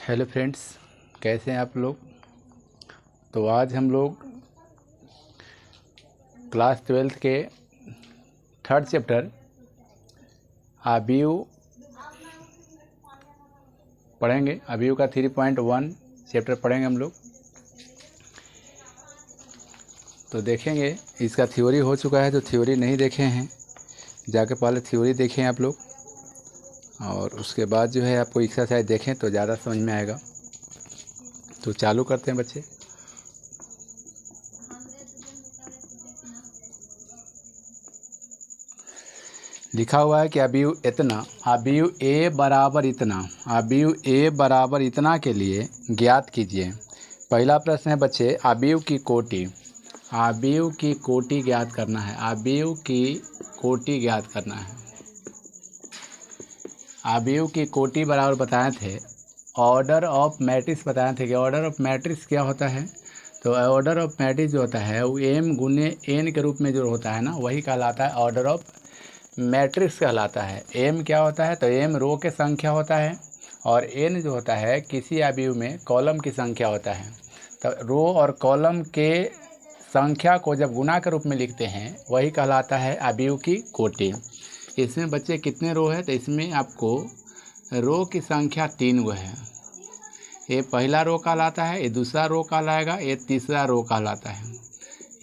Hello friends, कैसे हैं आप लोग। तो आज हम लोग क्लास 12th के थर्ड चैप्टर अवयव पढ़ेंगे। अवयव का 3.1 चैप्टर पढ़ेंगे हम लोग। तो देखेंगे, इसका थ्योरी हो चुका है। जो थ्योरी नहीं देखे हैं जाके पहले थ्योरी देखें आप लोग, और उसके बाद जो है आपको एक्सरसाइज देखें तो ज़्यादा समझ में आएगा। तो चालू करते हैं बच्चे। लिखा हुआ है कि अवयव इतना, अवयव ए बराबर इतना, अवयव ए बराबर इतना के लिए ज्ञात कीजिए। पहला प्रश्न है बच्चे, अवयव की कोटि, अवयव की कोटि ज्ञात करना है। अवयव की कोटि ज्ञात करना है। अवयव की कोटि बराबर बताए थे ऑर्डर ऑफ मैट्रिक्स, बताए थे कि ऑर्डर ऑफ मैट्रिक्स क्या होता है। तो ऑर्डर ऑफ मैट्रिक्स जो होता है वो m गुने n के रूप में जो होता है ना, वही कहलाता है ऑर्डर ऑफ मैट्रिक्स कहलाता है। m क्या होता है, तो m रो के संख्या होता है, और n जो होता है किसी अवयव में कॉलम की संख्या होता है। तो रो और कॉलम के संख्या को जब गुना के रूप में लिखते हैं वही कहलाता है अवयव की कोटि। इसमें बच्चे कितने रो है, तो इसमें आपको रो की संख्या 3 गो है। ये पहला रो कहलाता है, ये दूसरा रो कहलाएगा, ये तीसरा रो कहलाता है।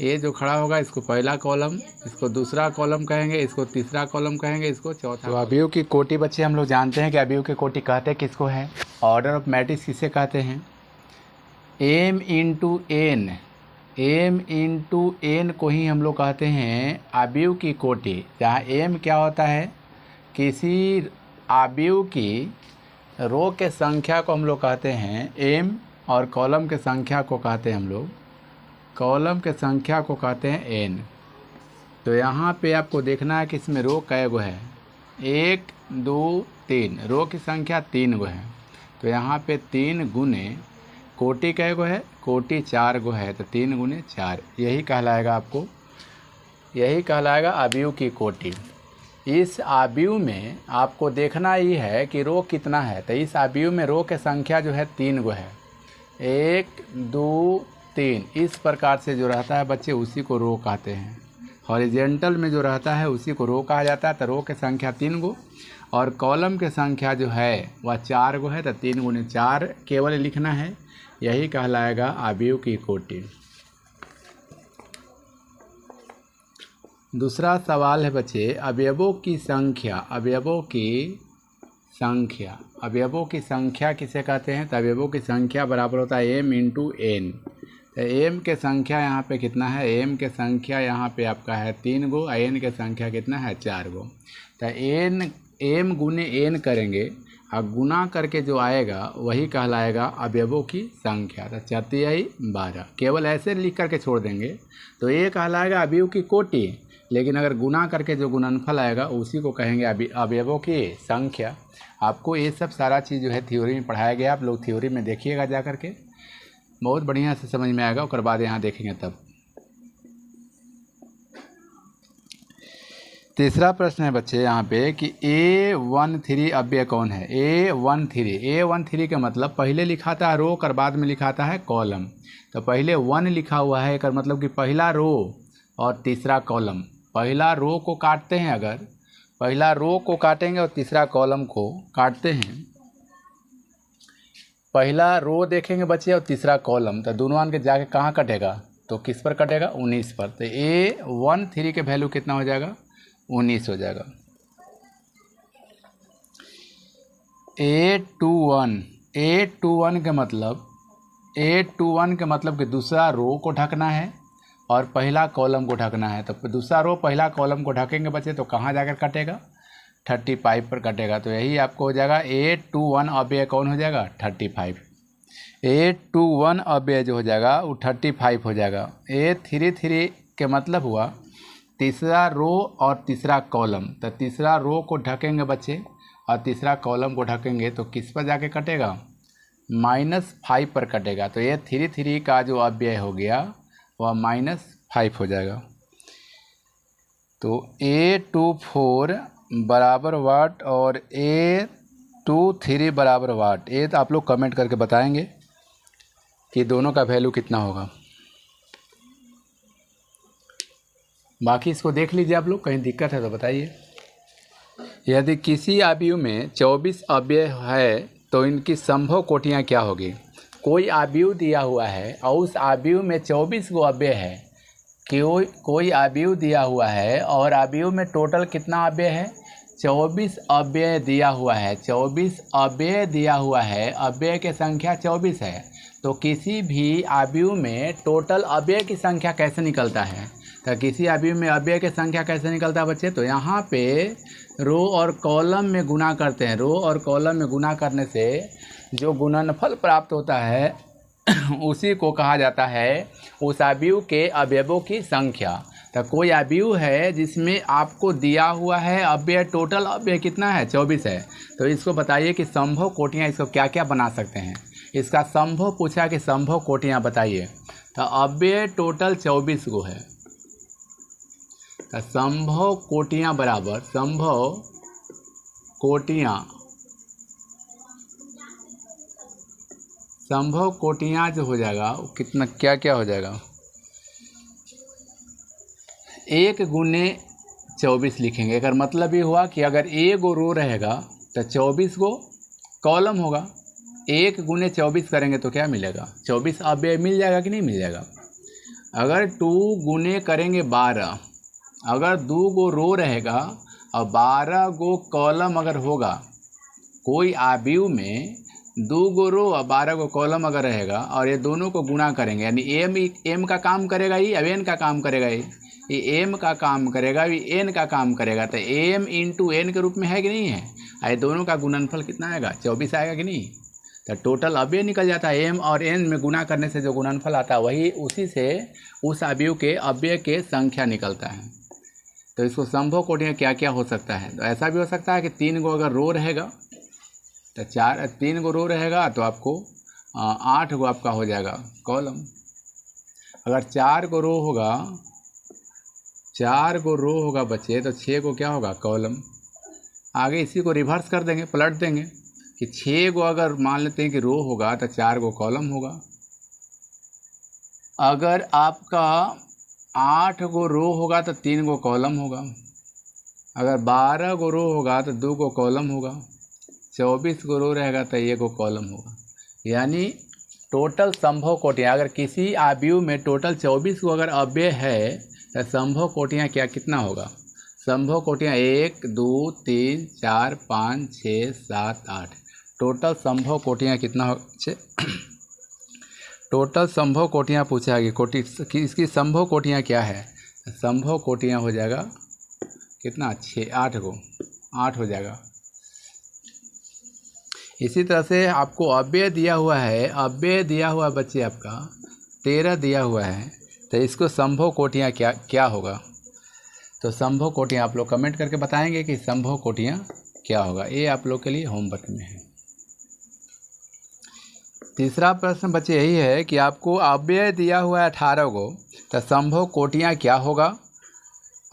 ये जो खड़ा होगा इसको पहला कॉलम, इसको दूसरा कॉलम कहेंगे, इसको तीसरा कॉलम कहेंगे, इसको चौथा। तो अवयव की कोटि बच्चे हम लोग जानते हैं कि अवयव की कोटि कहते किसको है, ऑर्डर ऑफ मैट्रिक्स किसे कहते हैं। m into N, m into N को ही हम लोग कहते हैं अवयव की कोटि। जहाँ m क्या होता है, किसी अवयव की रो के संख्या को हम लोग कहते हैं m, और कॉलम के संख्या को कहते हैं हम लोग, कॉलम के संख्या को कहते हैं n। तो यहाँ पे आपको देखना है कि इसमें रो कै गो है, 1 2 3, रो की संख्या 3 गो है। तो यहाँ पे 3 गुने कोटि कै गो है, कोटि 4 गो है, तो 3 गुने 4, यही कहलाएगा आपको, यही कहलाएगा अवयव की कोटि। इस अवयव में आपको देखना ही है कि रो कितना है। तो इस अवयव में रो के संख्या जो है 3 गो है, 1 2 3, इस प्रकार से जो रहता है बच्चे उसी को रो कहते हैं। हॉरिजेंटल में जो रहता है उसी को रो कहा जाता है। तो रो के संख्या 3 गो और कॉलम के संख्या जो है वह 4 गो है, तो 3 गुने 4 केवल लिखना है, यही कहलाएगा अवयव की कोटि। दूसरा सवाल है बच्चे, अवयवों की संख्या, अवयवों की संख्या, अवयवों की संख्या किसे कहते हैं। तो अवयवों की संख्या बराबर होता है m इंटू एन। तो m के संख्या यहाँ पे कितना है, m के संख्या यहाँ पे आपका है 3 गो, n के संख्या कितना है 4 गो। तो m गुने n करेंगे और गुना करके जो आएगा वही कहलाएगा अवयवों की संख्या। तो 4 12, केवल ऐसे लिख करके छोड़ देंगे तो ये कहलाएगा अवयव की कोटि, लेकिन अगर गुना करके जो गुणनफल आएगा उसी को कहेंगे अवयवों की संख्या। आपको ये सब सारा चीज़ जो है थ्योरी में पढ़ाया गया, आप लोग थ्योरी में देखिएगा जा करके, बहुत बढ़िया से समझ में आएगा। उसके बाद यहाँ देखेंगे तब। तीसरा प्रश्न है बच्चे यहाँ पे कि A13 अव्यय कौन है। A13 का मतलब पहले लिखा था रो कर बाद में लिखा था है कॉलम। तो पहले 1 लिखा हुआ है, कर मतलब कि पहला रो और तीसरा कॉलम। पहला रो को काटते हैं, अगर पहला रो को काटेंगे और तीसरा कॉलम को काटते हैं, पहला रो देखेंगे बच्चे और तीसरा कॉलम, तो दोनों आन के जाके कहाँ कटेगा, तो किस पर कटेगा, 19 पर। तो A13 के वैल्यू कितना हो जाएगा, 19 हो जाएगा। A21 के मतलब कि दूसरा रो को ढकना है और पहला कॉलम को ढकना है। तो दूसरा रो पहला कॉलम को ढकेंगे बच्चे तो कहाँ जाकर कटेगा, 35 पर कटेगा। तो यही आपको हो जाएगा A21 अव्यय कौन हो जाएगा, 35। A21 अव्यय जो हो जाएगा वो 35 हो जाएगा। A33 के मतलब हुआ तीसरा रो और तीसरा कॉलम। तो तीसरा रो को ढकेंगे बच्चे और तीसरा कॉलम को ढकेंगे तो किस पर जाके कटेगा, -5 पर कटेगा। तो A33 का जो अव्यय हो गया वह -5 हो जाएगा। तो A24 बराबर वाट और A 2 3 बराबर वाट, ये तो आप लोग कमेंट करके बताएंगे कि दोनों का वैल्यू कितना होगा। बाकी इसको देख लीजिए आप लोग, कहीं दिक्कत है तो बताइए। यदि किसी आव्यूह में 24 अवयव है तो इनकी संभव कोटियाँ क्या होगी। कोई आव्यूह दिया हुआ है और उस आव्यूह में 24 गो अवयव है। कोई आव्यूह दिया हुआ है और आव्यूह में टोटल कितना अवयव है, 24 अवयव दिया हुआ है। 24 अवयव दिया हुआ है, अवयव की संख्या 24 है। तो किसी भी आव्यूह में टोटल अवयव की संख्या कैसे निकलता है, तो किसी आव्यूह में अवयव की संख्या कैसे निकलता है बच्चे, तो यहाँ पे रो और कॉलम में गुना करते हैं। रो और कॉलम में गुना करने से जो गुणनफल प्राप्त होता है उसी को कहा जाता है उस आव्यूह के अवयवों की संख्या। तो कोई आव्यूह है जिसमें आपको दिया हुआ है अवयव, टोटल अवयव कितना है, 24 है। तो इसको बताइए कि संभव कोटियाँ इसको क्या क्या बना सकते हैं। इसका संभव पूछा कि संभव कोटियाँ बताइए, तो अवयव टोटल 24 गो है। तो संभव कोटियाँ बराबर संभव कोटियाँ जो हो जाएगा कितना, क्या क्या हो जाएगा, 1 गुने 24 लिखेंगे। अगर मतलब ये हुआ कि अगर 1 गो रो रहेगा तो 24 गो कॉलम होगा। 1 गुने 24 करेंगे तो क्या मिलेगा, 24 अवयव मिल जाएगा कि नहीं मिल जाएगा। अगर 2 गुने करेंगे 12, अगर 2 गो रो रहेगा और 12 गो कॉलम अगर होगा, कोई आव्यूह में 2 गो रो और 12 गो कॉलम अगर रहेगा और ये दोनों को गुणा करेंगे, यानी एम का काम करेगा ये, अब एन का काम करेगा ये एम का काम करेगा, ये एन का काम करेगा। तो एम इंटू एन के रूप में है कि नहीं है, ये दोनों का गुणनफल कितना आएगा, 24 आएगा कि नहीं। तो टोटल अवयव निकल जाता है। एम और एन में गुणा करने से जो गुणनफल आता है वही, उसी से उस आव्यूह के अवयव के संख्या निकलता है। तो इसको संभव कोटियाँ क्या क्या हो सकता है, तो ऐसा भी हो सकता है कि 3 गो अगर रो रहेगा तो 3 गो रो रहेगा तो आपको 8 गो आपका हो जाएगा कॉलम। अगर 4 गो रो होगा बच्चे तो 6 गो क्या होगा, कॉलम। आगे इसी को रिवर्स कर देंगे, पलट देंगे कि 6 गो अगर मान लेते हैं कि रो होगा तो 4 गो कॉलम होगा। अगर आपका 8 गो रो होगा तो 3 गो कॉलम होगा। अगर 12 गो रो होगा तो 2 गो कॉलम होगा। 24 गो रो रहेगा तो 1 गो कॉलम होगा। यानी टोटल संभव कोटियाँ, अगर किसी आव्यूह में टोटल 24 गो अगर अवयव है तो संभव कोटियाँ क्या कितना होगा। संभव कोटियाँ 1 2 3 4 5 6 7 8, टोटल संभव कोटियाँ कितना हो। टोटल संभव कोटियाँ पूछा है कि इसकी संभव कोटियाँ क्या है। संभव कोटियाँ हो जाएगा कितना, 8 गो, 8 हो जाएगा। इसी तरह से आपको अव्यय दिया हुआ है, अव्यय दिया हुआ बच्चे आपका 13 दिया हुआ है, तो इसको संभव कोटियाँ क्या होगा। तो संभव कोटियाँ आप लोग कमेंट करके बताएंगे कि संभव कोटियाँ क्या होगा। ये आप लोग के लिए होमवर्क में है। तीसरा प्रश्न बच्चे यही है कि आपको अव्यय दिया हुआ है 18 गो, तो संभव कोटियाँ क्या होगा।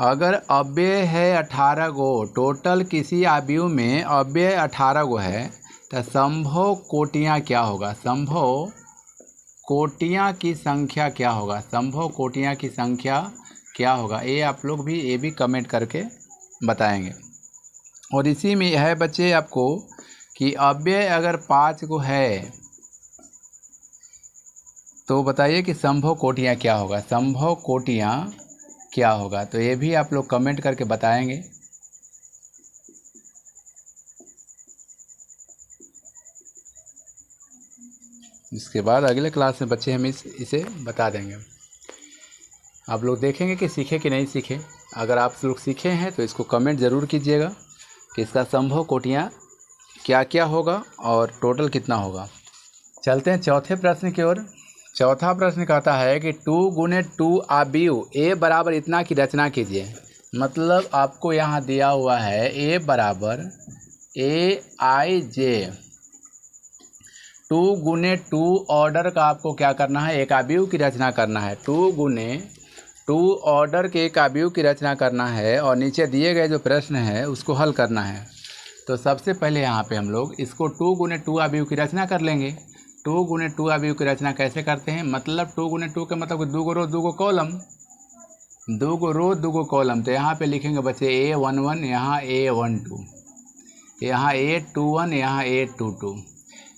अगर अव्यय है 18 गो, टोटल किसी आव्यूह में अव्यय 18 गो है, तो संभव कोटियाँ क्या होगा। संभव कोटियाँ की संख्या क्या होगा, संभव कोटियाँ की संख्या क्या होगा, ये आप लोग भी ये भी कमेंट करके बताएंगे। और इसी में है बच्चे आपको कि अव्यय अगर 5 गो है तो बताइए कि संभव कोटियाँ क्या होगा, संभव कोटियाँ क्या होगा। तो ये भी आप लोग कमेंट करके बताएंगे। इसके बाद अगले क्लास में बच्चे हम इसे बता देंगे। आप लोग देखेंगे कि सीखे कि नहीं सीखे। अगर आप लोग सीखे हैं तो इसको कमेंट ज़रूर कीजिएगा कि इसका संभव कोटियाँ क्या क्या होगा और टोटल कितना होगा। चलते हैं चौथे प्रश्न की ओर। चौथा प्रश्न कहता है कि 2 गुने 2 आव्यूह ए बराबर इतना की रचना कीजिए। मतलब आपको यहाँ दिया हुआ है ए बराबर AIJ, 2 गुने 2 ऑर्डर का आपको क्या करना है, एक आव्यूह की रचना करना है। 2 गुने 2 ऑर्डर के एक आव्यूह की रचना करना है और नीचे दिए गए जो प्रश्न है उसको हल करना है। तो सबसे पहले यहाँ पे हम लोग इसको 2 गुने 2 अवयव की रचना कर लेंगे। 2 गुने 2 अवयव की रचना कैसे करते हैं, मतलब 2 गुने 2 का मतलब 2 गो रो 2 गो कॉलम, 2 गो रो 2 गो कॉलम। तो यहाँ पे लिखेंगे बच्चे A11, यहाँ A12, यहाँ A21, यहाँ A22।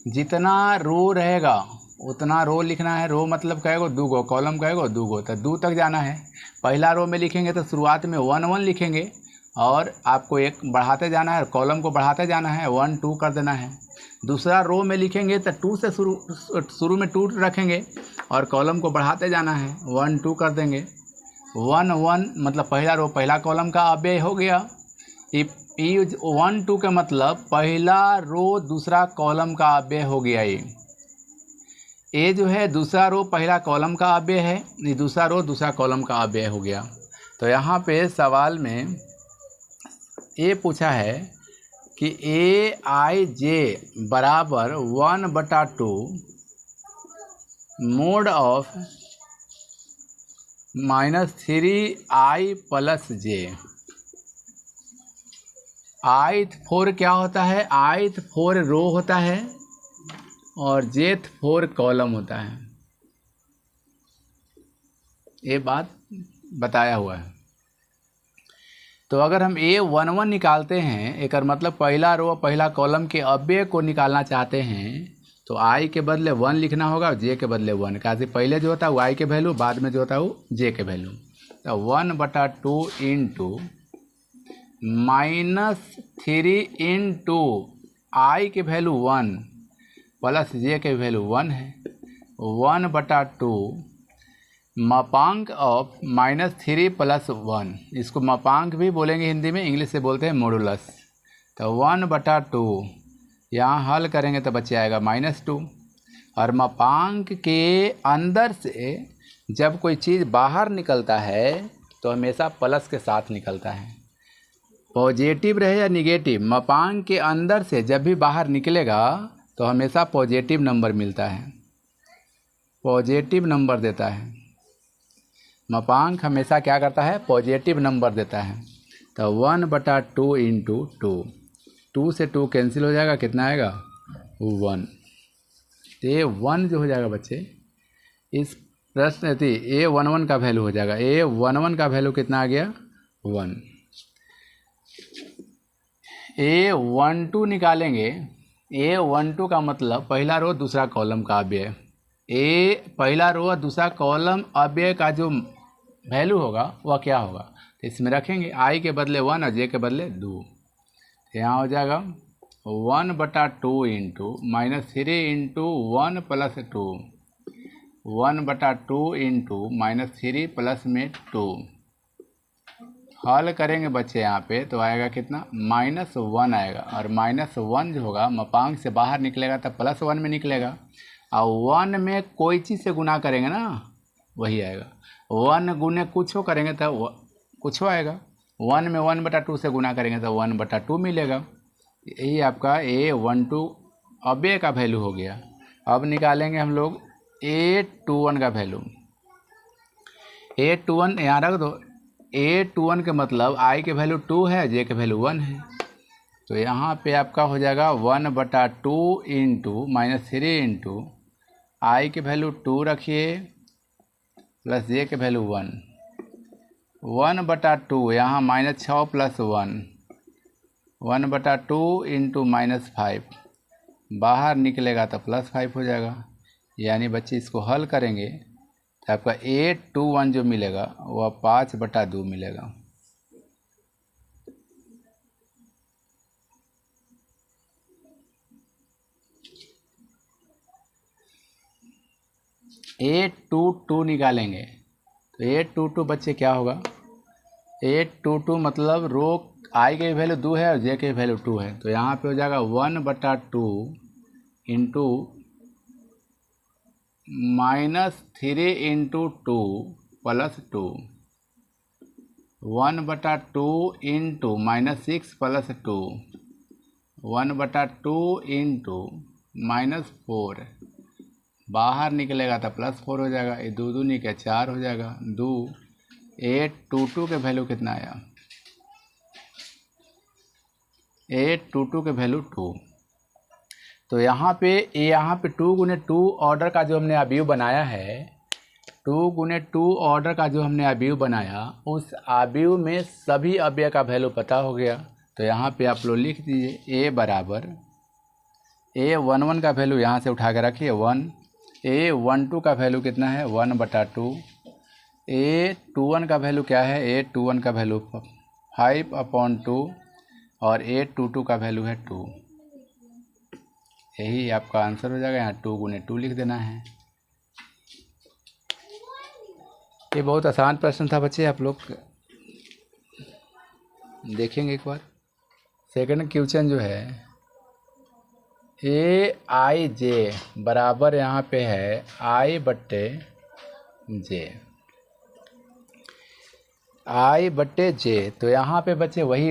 जितना रो रहेगा उतना रो लिखना है। रो मतलब कहेगो 2 गो, कॉलम कहेगो 2 गो, तो 2 तक जाना है। पहला रो में लिखेंगे तो शुरुआत में 1 1 लिखेंगे और आपको एक बढ़ाते जाना है, कॉलम को बढ़ाते जाना है, 1 2 कर देना है। दूसरा रो में लिखेंगे तो 2 से शुरू में 2 रखेंगे और कॉलम को बढ़ाते जाना है, 1 2 कर देंगे। 1 1 मतलब पहला रो पहला कॉलम का अव्यय हो गया। 1 2 का मतलब पहला रो दूसरा कॉलम का अव्यय हो गया। ये जो है दूसरा रो पहला कॉलम का अव्यय है, ये दूसरा रो दूसरा कॉलम का अव्यय हो गया। तो यहाँ पे सवाल में ये पूछा है कि AIJ बराबर 1/2 mode of -3I + J। ith 4 क्या होता है, ith 4 रो होता है और jth 4 कॉलम होता है। ये बात बताया हुआ है। तो अगर हम A11 निकालते हैं, एक मतलब पहला रो पहला कॉलम के अव्यय को निकालना चाहते हैं तो I के बदले 1 लिखना होगा और J के बदले 1, क्योंकि पहले जो होता है वो I के वैल्यू, बाद में जो होता है वो J के वैल्यू। तो 1/2 इंटू -3 इंटू I के वैल्यू 1 प्लस J के वैल्यू 1 है, 1/2 मापांक ऑफ -3 + 1। इसको मापांक भी बोलेंगे हिंदी में, इंग्लिश से बोलते हैं मॉडुलस। तो 1/2 यहाँ हल करेंगे तो बच्चे आएगा -2। और मापांक के अंदर से जब कोई चीज़ बाहर निकलता है तो हमेशा प्लस के साथ निकलता है, पॉजिटिव रहे या निगेटिव। मापांक के अंदर से जब भी बाहर निकलेगा तो हमेशा पॉजिटिव नंबर मिलता है, पॉजिटिव नंबर देता है। मापांक हमेशा क्या करता है, पॉजिटिव नंबर देता है। तो 1/2 इंटू 2, 2 से 2 कैंसिल हो जाएगा, कितना आएगा 1। तो ये 1 जो हो जाएगा बच्चे, इस प्रश्न थी A11 का वैल्यू हो जाएगा। A11 का वैल्यू कितना आ गया 1। A12 निकालेंगे। A12 का मतलब पहला रो दूसरा कॉलम का अव्यय। पहला रो और दूसरा कॉलम अव्यय का जो वैल्यू होगा वह क्या होगा, तो इसमें रखेंगे I के बदले 1 और J के बदले 2। यहाँ हो जाएगा 1/2 इंटू -3 इंटू 1 + 2, 1/2 इंटू -3 प्लस में 2। हल करेंगे बच्चे यहाँ पे तो आएगा कितना, -1 आएगा। और -1 जो होगा मापांक से बाहर निकलेगा तो +1 में निकलेगा, और 1 में कोई चीज़ से गुना करेंगे ना वही आएगा। 1 गुने कुछ हो करेंगे तो कुछ हो आएगा, 1 में 1/2 से गुना करेंगे तो 1/2 मिलेगा। यही आपका A12 अव्यय का वैल्यू हो गया। अब निकालेंगे हम लोग A21 का वैल्यू। A21 यहाँ रख दो। A21 के मतलब I के वैल्यू 2 है, J के वैल्यू 1 है। तो यहाँ पे आपका हो जाएगा 1/2 इंटू -3 इंटू I के वैल्यू 2 रखिए प्लस J के वैल्यू 1, 1/2 यहाँ -6 + 1, 1/2 इंटू -5, बाहर निकलेगा तो +5 हो जाएगा। यानी बच्चे इसको हल करेंगे तो आपका A21 जो मिलेगा वह 5/2 मिलेगा। A22 निकालेंगे तो A22 बच्चे क्या होगा, A22 मतलब रो I के वैल्यू 2 है और J के वैल्यू 2 है। तो यहाँ पे हो जाएगा 1/2 into -3 into 2 plus 2, 1/2 into -6 plus 2, 1/2 into -4, बाहर निकलेगा तो +4 हो जाएगा। ये 2 दूनी के 4 हो जाएगा, 2। A22 के वैल्यू कितना आया, A22 के वैल्यू 2। तो यहाँ पे 2 गुने 2 ऑर्डर का जो हमने अवयव बनाया है, 2 गुने 2 ऑर्डर का जो हमने अवयव बनाया, उस अवयव में सभी अवयव का वैल्यू पता हो गया। तो यहाँ पे आप लोग लिख दीजिए A बराबर A11 का वैल्यू यहाँ से उठा के रखिए 1, A12 का वैल्यू कितना है 1/2, A21 का वैल्यू क्या है, A21 का वैल्यू 5/2 और A22 का वैल्यू है 2। यही आपका आंसर हो जाएगा। यहाँ 2 गुने 2 लिख देना है। ये बहुत आसान प्रश्न था बच्चे, आप लोग देखेंगे एक बार। सेकंड क्वेश्चन जो है AIJ बराबर यहाँ पे है I/J, I/J। तो यहाँ पे बच्चे वही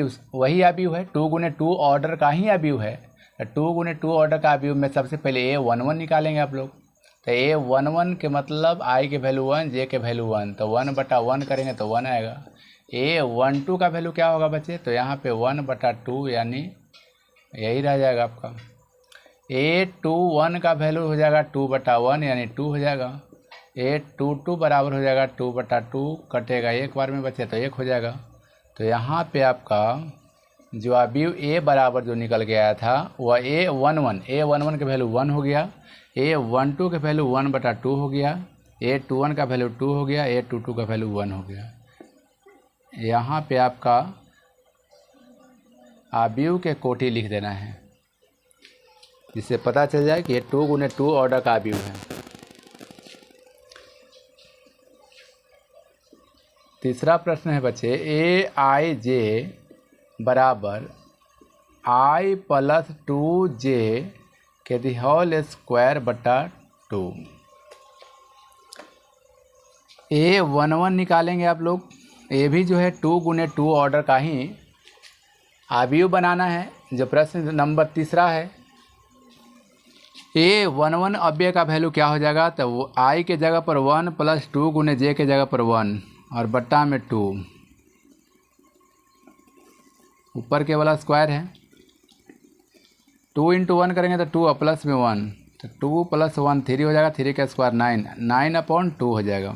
अवयव है, 2 गुने 2 ऑर्डर का ही अवयव है। 2 गुने 2 ऑर्डर का अवयव में सबसे पहले A11 निकालेंगे आप लोग। तो A11 के मतलब I के वैल्यू 1, J के वैल्यू 1, तो 1/1 करेंगे तो 1 आएगा। A12 का वैल्यू क्या होगा बच्चे, तो यहाँ पे 1/2 यानी यही रह जाएगा आपका। A21 का वैल्यू हो जाएगा 2/1 यानी 2 हो जाएगा। A22 बराबर हो जाएगा 2/2, कटेगा एक बार में बच्चे तो 1 हो जाएगा। तो यहाँ पे आपका जो अवयव A बराबर जो निकल के आया था वह A11 के वैल्यू 1 हो गया, A12 के वैल्यू 1/2 हो गया, A21 का वैल्यू 2 हो गया, A22 का वैल्यू 1 हो गया। यहाँ पे आपका अवयव के कोटि लिख देना है, जिससे पता चल जाए कि ये 2 गुने 2 ऑर्डर का अवयव है। तीसरा प्रश्न है बच्चे AIJ बराबर I+2J के दी होल स्क्वायर बटा 2। A11 निकालेंगे आप लोग। ये भी जो है 2 गुने 2 ऑर्डर का ही अवयव बनाना है, जो प्रश्न नंबर तीसरा है। A11 अवयव का वैल्यू क्या हो जाएगा, तो वो I के जगह पर 1 + 2 गुने J के जगह पर 1 और बट्टा में 2, ऊपर के वाला स्क्वायर है। 2 × 1 करेंगे तो 2 प्लस में 1, तो 2 + 1 3 हो जाएगा, 3 का स्क्वायर 9, 9/2 हो जाएगा।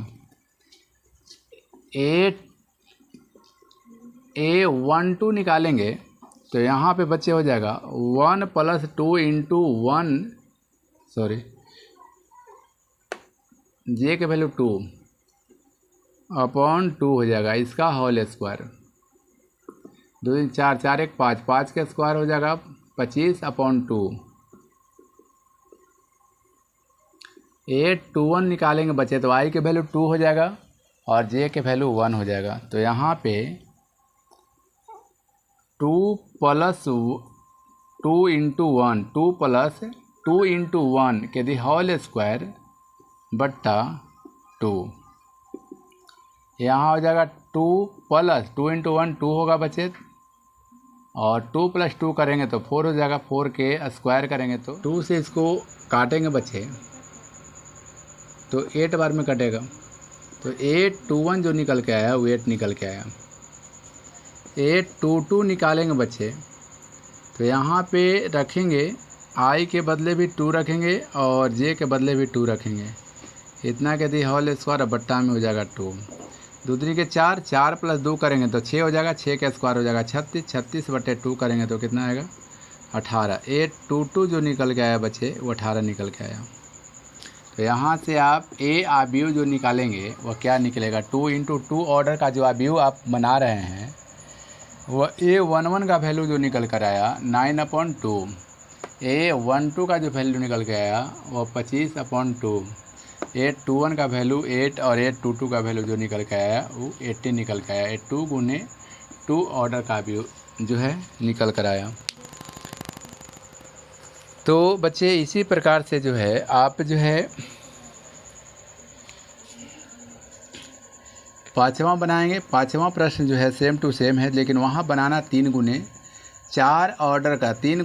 A12 निकालेंगे तो यहाँ पे बच्चे हो जाएगा 1 + 2 × 1, सॉरी J के वैल्यू 2/2 हो जाएगा, इसका होल स्क्वायर। 2 × 4 = 4, 1 = 5, 5 का स्क्वायर हो जाएगा 25/2। A21 निकालेंगे बच्चे तो I के वैल्यू 2 हो जाएगा और J के वैल्यू 1 हो जाएगा। तो यहाँ पे 2 + 2 × 1 के दी होल स्क्वायर बट्टा 2। यहाँ हो जाएगा 2 + 2 × 1 2 होगा बच्चे, और 2 + 2 करेंगे तो 4 हो जाएगा, 4 के स्क्वायर करेंगे तो 2 से इसको काटेंगे बच्चे तो 8 बार में कटेगा। तो A21 जो निकल के आया वो 8 निकल के आया। A22 निकालेंगे बच्चे तो यहाँ पे रखेंगे I के बदले भी 2 रखेंगे और J के बदले भी 2 रखेंगे। इतना के दी होल स्क्वायर बट्टा में हो जाएगा 2। 2 × 3 = 4, 4 + 2 करेंगे तो 6 हो जाएगा, 6 का स्क्वायर हो जाएगा 36, 36/2 करेंगे तो कितना आएगा 18। A22 जो निकल के आया बच्चे वो 18 निकल के आया। तो यहाँ से आप A अवयव जो निकालेंगे वह क्या निकलेगा, 2 × 2 ऑर्डर का जो अवयव आप बना रहे हैं वह A11 का वैल्यू जो निकल कर आया 9/2, A12 का जो वैल्यू निकल के आया वह 25/2, A21 का वैल्यू 8 और A22 का वैल्यू जो निकल के आया वो 80 निकल के आया। 2 गुने 2 ऑर्डर का अवयव जो है निकल कर आया। तो बच्चे इसी प्रकार से जो है आप जो है 5वां बनाएंगे। 5वां प्रश्न जो है सेम टू सेम है, लेकिन वहाँ बनाना 3 गुने 4 ऑर्डर का, 3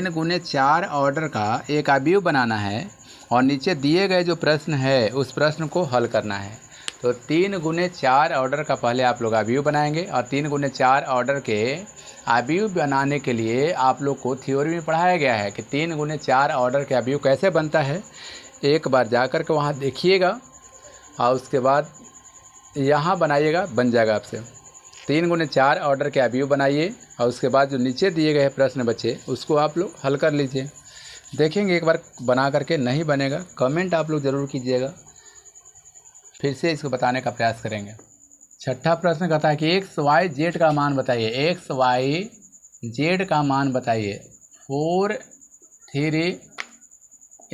गुने 4 ऑर्डर का एक अवयव बनाना है और नीचे दिए गए जो प्रश्न है उस प्रश्न को हल करना है। तो 3 × 4 ऑर्डर का पहले आप लोग अवयव बनाएंगे और 3 × 4 ऑर्डर के अवयव बनाने के लिए आप लोग को थ्योरी में पढ़ाया गया है कि 3 × 4 ऑर्डर के अवयव कैसे बनता है। एक बार जा कर के वहाँ देखिएगा और उसके बाद यहाँ बनाइएगा, बन जाएगा आपसे। 3 × 4 ऑर्डर के अवयव बनाइए और उसके बाद जो नीचे दिए गए प्रश्न बच्चे उसको आप लोग हल कर लीजिए। देखेंगे एक बार बना करके, नहीं बनेगा कमेंट आप लोग ज़रूर कीजिएगा, फिर से इसको बताने का प्रयास करेंगे। छठा प्रश्न कहता है कि एक्स वाई जेड का मान बताइए। एक्स वाई जेड का मान बताइए। 4 3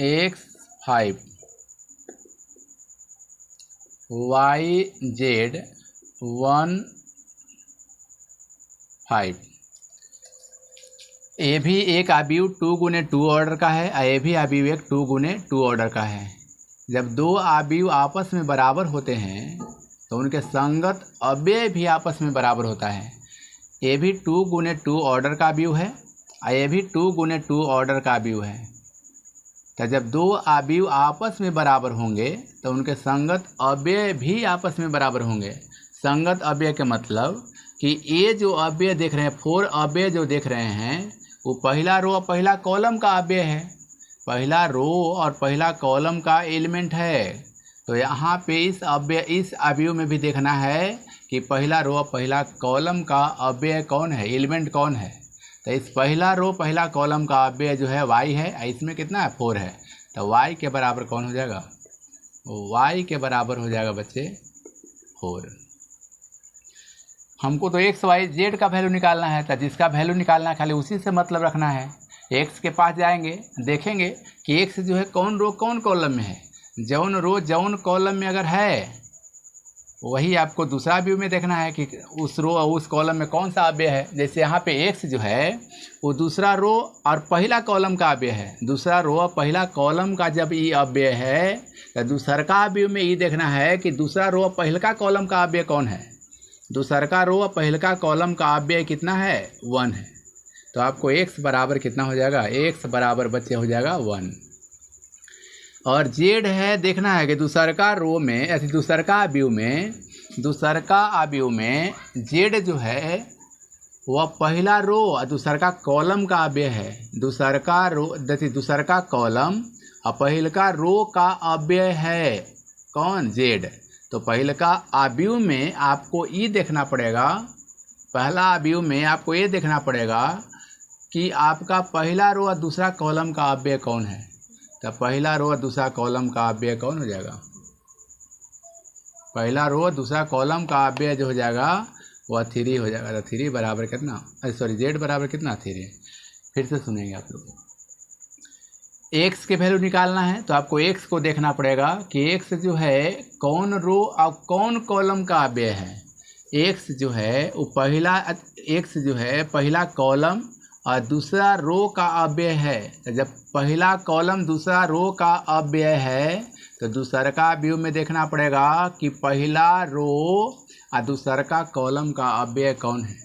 x 5 वाई जेड 1 5। ये भी एक अवयव 2 × 2 ऑर्डर का है और ये भी अवयव एक 2 × 2 ऑर्डर का है। जब दो अवयव आपस में बराबर होते हैं तो उनके संगत अवयव भी आपस में बराबर होता है। ये भी 2 × 2 ऑर्डर का अवयव है और ये भी 2 × 2 ऑर्डर का अवयव है। तो जब दो अवयव आपस में बराबर होंगे तो उनके संगत अवयव भी आपस में बराबर होंगे। संगत अवयव के मतलब कि ये जो अवयव देख रहे हैं, 4 अवयव जो देख रहे हैं, वो पहला रो और पहला कॉलम का अवयव है। पहला रो और पहला कॉलम का एलिमेंट है। तो यहाँ पे इस अवयव में भी देखना है कि पहला रो और पहला कॉलम का अवयव कौन है, एलिमेंट कौन है। तो इस पहला रो पहला कॉलम का अवयव जो है y है, इसमें कितना है 4 है। तो y के बराबर कौन हो जाएगा, y के बराबर हो जाएगा बच्चे 4। हमको तो एक्स वाई जेड का वैल्यू निकालना है, तो जिसका वैल्यू निकालना है खाली उसी से मतलब रखना है। एक्स के पास जाएंगे, देखेंगे कि एक्स जो है कौन रो कौन कॉलम में है। जौन रो जौन कॉलम में अगर है वही आपको दूसरा व्यू में देखना है कि उस रो और उस कॉलम में कौन सा अवयव है। जैसे यहाँ पे एक्स जो है वो दूसरा रो और पहला कॉलम का अवयव है। दूसरा रो और पहला कॉलम का जब ये अवयव है तो दूसरका अवयव में ये देखना है कि दूसरा रो और पहलका कॉलम का अवयव कौन है। दूसरका रो और पहलका कॉलम का अवयव कितना है 1 है। तो आपको x बराबर कितना हो जाएगा, x बराबर बच्चे हो जाएगा 1। और जेड है, देखना है कि दूसरका रो में ऐसे दूसरका अवयव में जेड जो है वह पहला रो और दूसरका कॉलम का अवयव है। दूसरका रो दूसरका कॉलम और पहलका रो का अवयव है कौन, जेड। तो पहलका अवयव में आपको ये देखना पड़ेगा, पहला अवयव में आपको ये देखना पड़ेगा कि आपका पहला रो और दूसरा कॉलम का अवयव कौन है। तो पहला रो और दूसरा कॉलम का अवयव कौन हो जाएगा, पहला रो और दूसरा कॉलम का अवयव जो हो जाएगा वह 3 हो जाएगा। तो 3 बराबर कितना, सॉरी जेड बराबर कितना 3। फिर से सुनेंगे आप लोग। एक्स के वैल्यू निकालना है तो आपको एक्स को देखना पड़ेगा कि एक्स जो है कौन रो और कौन कॉलम का अवयव है। एक्स जो है वो पहला कॉलम और दूसरा रो का अवयव है। तो जब पहला कॉलम दूसरा रो का अवयव है तो दूसरका अवयव में देखना पड़ेगा कि पहला रो और दूसरका कॉलम का अवयव कौन है।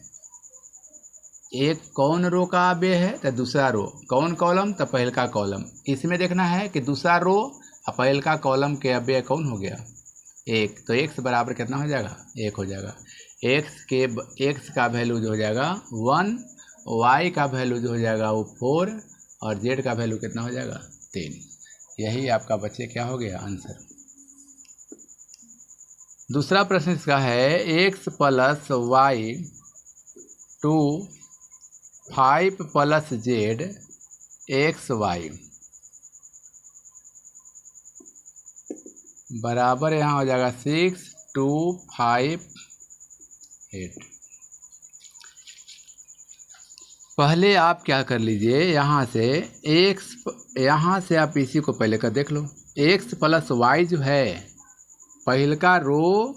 एक कौन रो का अवयव है तो दूसरा रो, कौन कॉलम तो पहलका कॉलम। इसमें देखना है कि दूसरा रो और पहलका कॉलम के अवयव कौन हो गया 1। तो x बराबर कितना हो जाएगा 1 हो जाएगा। x का वैल्यू जो हो जाएगा 1, y का वैल्यू जो हो जाएगा वो 4 और z का वैल्यू कितना हो जाएगा 3। यही आपका बच्चे क्या हो गया आंसर। दूसरा प्रश्न इसका है x + y 2 5 + z xy बराबर यहाँ हो जाएगा 6 2 5 8। पहले आप क्या कर लीजिए, यहाँ से आप इसी को पहले का देख लो। x + y जो है पहलका रो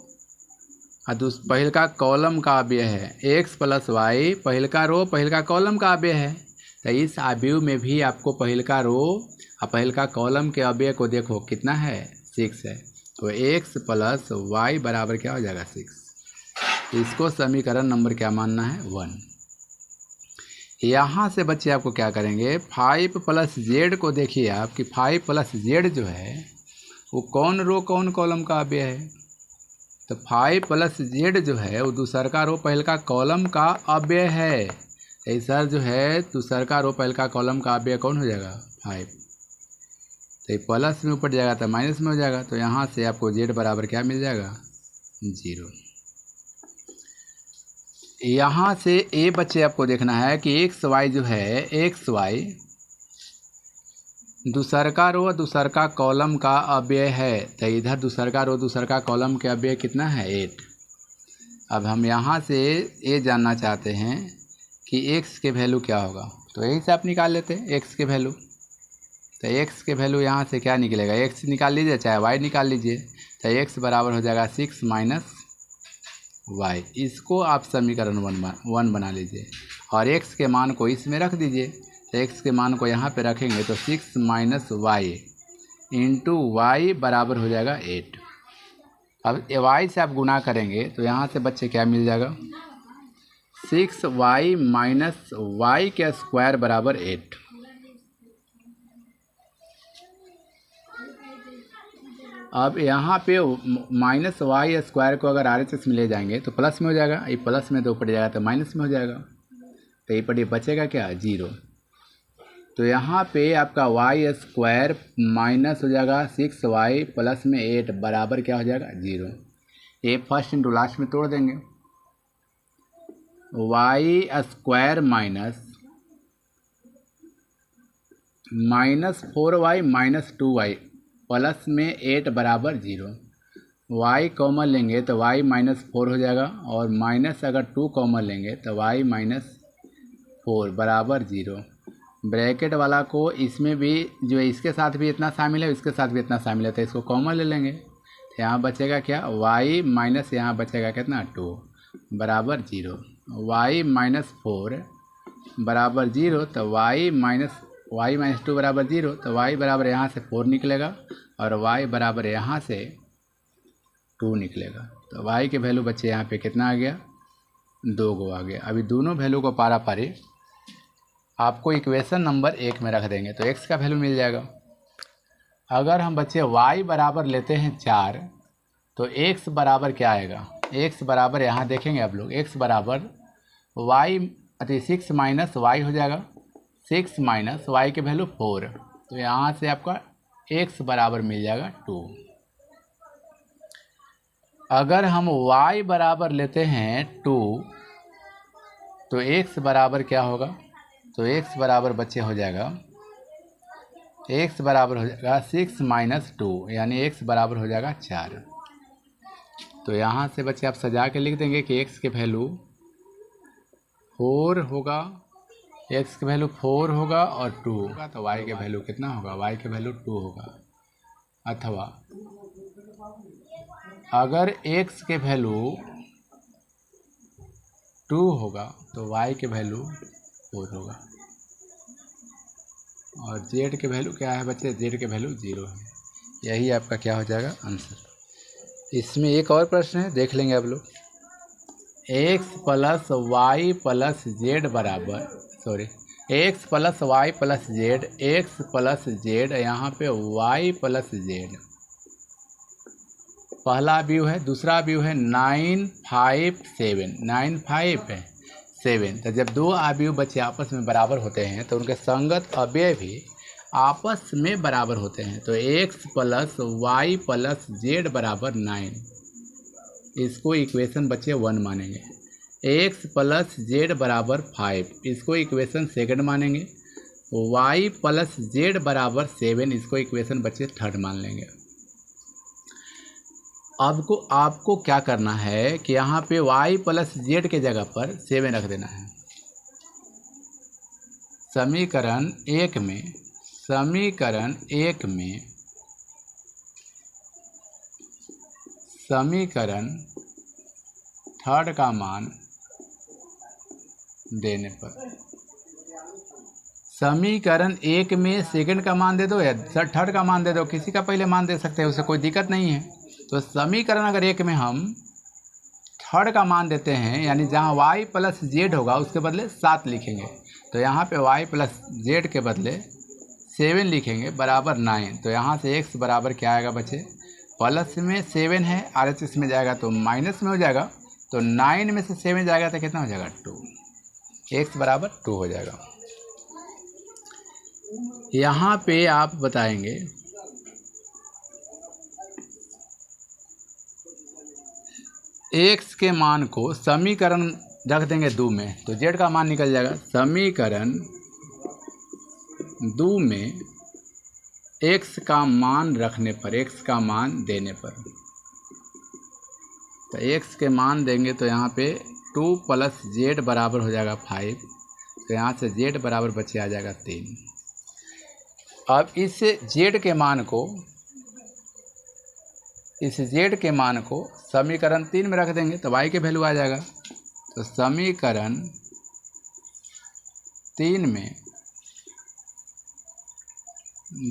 और पहलका कॉलम का अवयव है। x + y पहलका रो पहलका कॉलम का अवयव है। तो इस अवयव में भी आपको पहलका रो और पहलका कॉलम के अवयव को देखो कितना है 6 है। तो x + y बराबर क्या हो जाएगा 6। इसको समीकरण नंबर क्या मानना है 1। यहाँ से बच्चे आपको क्या करेंगे 5 + z को देखिए आप कि 5 + z जो है वो कौन रो कौन कॉलम का अवयव है। तो 5 + z जो है वो दूसरका रो पहलका कॉलम का अव्यय है। ऐसा जो है दूसरका रो पहलका कॉलम का अव्यय कौन हो जाएगा? 5। तो ये प्लस में ऊपर जाएगा तो माइनस में हो जाएगा। तो यहाँ से आपको z बराबर क्या मिल जाएगा? 0। यहाँ से ए बच्चे आपको देखना है कि एक्स वाई जो है, एक्स वाई दूसरका रो और दूसरका कॉलम का अव्यय है। तो इधर दूसरका रो दूसरका कॉलम के अव्यय कितना है? 8। अब हम यहाँ से ये जानना चाहते हैं कि x के वैल्यू क्या होगा। तो यही से आप निकाल लेते हैं x के वैल्यू। तो x के वैल्यू यहाँ से क्या निकलेगा? x निकाल लीजिए चाहे y निकाल लीजिए। तो x बराबर हो जाएगा 6 - y। इसको आप समीकरण 1 बना लीजिए और x के मान को इसमें रख दीजिए। तो x के मान को यहाँ पे रखेंगे तो 6 - y इंटू y बराबर हो जाएगा 8। अब y से आप गुना करेंगे तो यहाँ से बच्चे क्या मिल जाएगा? 6y - y के स्क्वायर बराबर 8। अब यहाँ पे -y स्क्वायर को अगर RHS में ले जाएंगे तो प्लस में हो जाएगा। ये प्लस में तो ऊपर जाएगा तो माइनस में हो जाएगा। तो ये पर बचेगा क्या? 0। तो यहाँ पे आपका y स्क्वायर माइनस हो जाएगा 6y प्लस में 8 बराबर क्या हो जाएगा? 0। ये फर्स्ट इंटू लास्ट में तोड़ देंगे। y square minus 4y - 2y plus में 8 बराबर 0। y कॉमन लेंगे तो y -4 हो जाएगा और माइनस अगर 2 कॉमन लेंगे तो y -4 बराबर 0। ब्रैकेट वाला को इसमें भी जो है इसके साथ भी इतना शामिल है, इसके साथ भी इतना शामिल है, तो इसको कॉमन ले लेंगे। तो यहाँ बचेगा क्या? y माइनस यहाँ बचेगा कितना? 2 बराबर 0। y -4 बराबर 0। तो y - 2 बराबर 0। तो y बराबर यहाँ से 4 निकलेगा और y बराबर यहाँ से 2 निकलेगा। तो y के वैल्यू बच्चे यहाँ पे कितना आ गया? 2 गो आ गया। अभी दोनों वैल्यू को पारा पारी आपको इक्वेशन नंबर 1 में रख देंगे तो x का वैल्यू मिल जाएगा। अगर हम बच्चे y बराबर लेते हैं 4 तो x बराबर क्या आएगा? x बराबर यहाँ देखेंगे आप लोग, x बराबर y 6 - y हो जाएगा। 6 - y के वैल्यू 4। तो यहाँ से आपका x बराबर मिल जाएगा 2। अगर हम y बराबर लेते हैं 2 तो x बराबर क्या होगा? तो x बराबर बच्चे हो जाएगा, x बराबर हो जाएगा 6 - 2 यानी x बराबर हो जाएगा 4। तो यहाँ से बच्चे आप सजा के लिख देंगे कि x के वैल्यू 4 होगा, x के वैल्यू 4 होगा और 2 होगा। तो y के वैल्यू कितना होगा? y के वैल्यू 2 होगा। अथवा अगर x के वैल्यू 2 होगा तो y के वैल्यू 4 होगा। और z के वैल्यू क्या है बच्चे? z के वैल्यू 0 है। यही आपका क्या हो जाएगा? आंसर। इसमें एक और प्रश्न है, देख लेंगे आप लोग। x + y + z बराबर x + y + z, x + z यहाँ पे y + z पहला व्यू है। दूसरा व्यू है 9 5 7। 9 5 है 7। तो जब दो अवयव बच्चे आपस में बराबर होते हैं तो उनके संगत अवयव भी आपस में बराबर होते हैं। तो x + y + z बराबर 9। इसको इक्वेशन बच्चे 1 मानेंगे। x + z बराबर 5, इसको इक्वेशन 2 मानेंगे। y + z बराबर 7, इसको इक्वेशन बच्चे 3 मान लेंगे। अब को आपको क्या करना है कि यहाँ पे y + z के जगह पर 7 रख देना है। समीकरण 1 में समीकरण 3 का मान देने पर, समीकरण 1 में सेकंड का मान दे दो या थर्ड का मान दे दो, किसी का पहले मान दे सकते हैं, उससे कोई दिक्कत नहीं है। तो समीकरण अगर 1 में हम थर्ड का मान देते हैं यानी जहाँ y + z होगा उसके बदले 7 लिखेंगे। तो यहाँ पे y + z के बदले 7 लिखेंगे बराबर 9। तो यहाँ से x बराबर क्या आएगा बच्चे? प्लस में 7 है, RHS में जाएगा तो माइनस में हो जाएगा, तो 9 में से 7 जाएगा तो कितना हो जाएगा 2, x बराबर 2 हो जाएगा। यहाँ पे आप बताएंगे x के मान को समीकरण रख देंगे 2 में, तो z का मान निकल जाएगा। समीकरण 2 में x का मान रखने पर, x का मान देने पर, तो x के मान देंगे तो यहाँ पे 2 + z बराबर हो जाएगा 5, तो यहाँ से z बराबर बचे आ जाएगा 3। अब इस z के मान को समीकरण 3 में रख देंगे तो y के वैल्यू आ जाएगा। तो समीकरण 3 में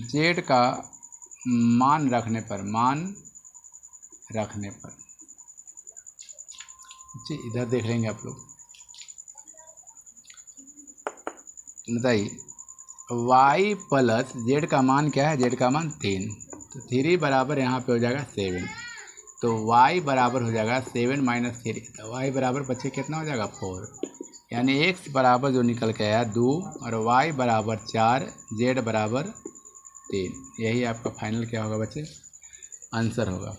z का मान रखने पर जी इधर देख लेंगे आप लोग, बताइए y प्लस z का मान क्या है, z का मान 3, तो 3 बराबर यहाँ पे हो जाएगा 7, तो y बराबर हो जाएगा 7 - 3, तो y बराबर बच्चे कितना हो जाएगा 4, यानी x बराबर जो निकल के आया 2 और y बराबर 4, z बराबर 3। यही आपका फाइनल क्या होगा बच्चे, आंसर होगा।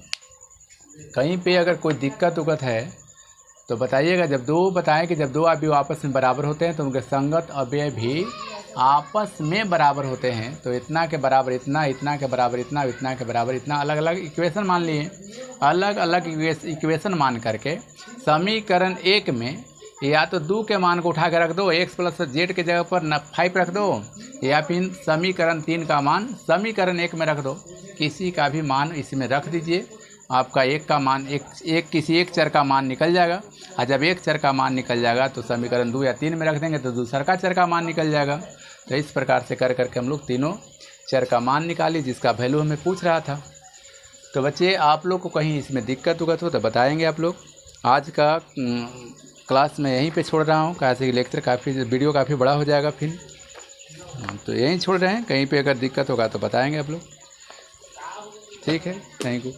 कहीं पे अगर कोई दिक्कत है तो बताइएगा। जब दो अवयव आपस में बराबर होते हैं तो उनके संगत अवयव भी आपस में बराबर होते हैं, तो इतना के बराबर इतना, इतना के बराबर इतना, इतना के बराबर इतना, अलग अलग इक्वेशन मान लिए। अलग अलग इक्वेशन मान करके समीकरण 1 में या तो 2 के मान को उठा के रख दो, x + z के जगह पर 5 रख दो, या फिर समीकरण 3 का मान समीकरण 1 में रख दो। किसी का भी मान इसमें रख दीजिए, आपका एक का मान किसी एक चर का मान निकल जाएगा, और जब एक चर का मान निकल जाएगा तो समीकरण 2 या 3 में रख देंगे तो दूसरा का चर का मान निकल जाएगा। तो इस प्रकार से कर करके हम लोग तीनों चर का मान निकाली जिसका वैल्यू हमें पूछ रहा था। तो बच्चे आप लोग को कहीं इसमें दिक्कत हो तो बताएंगे आप लोग। आज का क्लास मैं यहीं पे छोड़ रहा हूँ, कैसे कि लेक्चर वीडियो काफ़ी बड़ा हो जाएगा फिर, तो यहीं छोड़ रहे हैं। कहीं पे अगर दिक्कत होगा तो बताएंगे आप लोग। ठीक है, थैंक यू।